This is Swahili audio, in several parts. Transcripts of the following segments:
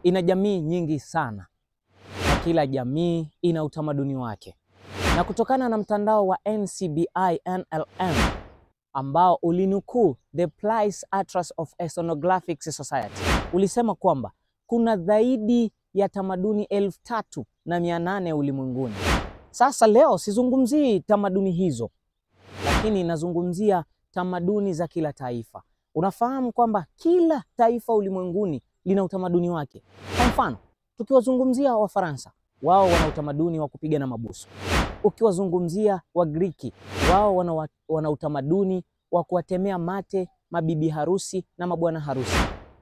ina jamii nyingi sana, na kila jamii ina utamaduni wake. Na kutokana na mtandao wa NCBI NLM ambao ulinukuu The Plies Atlas of Ethnographic Society, ulisema kwamba kuna zaidi ya tamaduni 3,800 ulimwenguni. Sasa leo sizungumzii tamaduni hizo, lakini nazungumzia tamaduni za kila taifa. Unafahamu kwamba kila taifa ulimwenguni lina utamaduni wake. Kwa mfano, tukiwazungumzia Wafaransa, wao wana utamaduni wa kupiga na mabusu. Ukiwazungumzia Wagiriki, wao wana utamaduni wa kuwatemea mate mabibi harusi na mabwana harusi.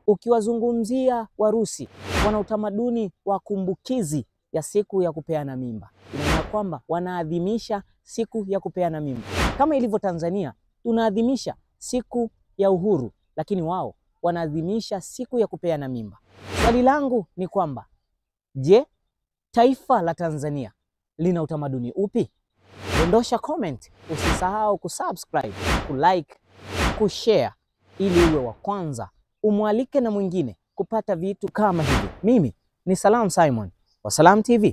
Ukiwazungumzia Warusi, wana utamaduni wa kumbukizi ya siku ya kupeana mimba. Inaona kwamba wanaadhimisha siku ya kupeana mimba. Kama ilivyo Tanzania, tunaadhimisha siku ya uhuru, lakini wao wanaadhimisha siku ya kupeana mimba. Swali langu ni kwamba, je, taifa la Tanzania lina utamaduni upi? Dondosha comment, usisahau kusubscribe, kulike, kushare ili uwe wa kwanza, umwalike na mwingine kupata vitu kama hivi. Mimi ni Salam Simon wa Salam TV.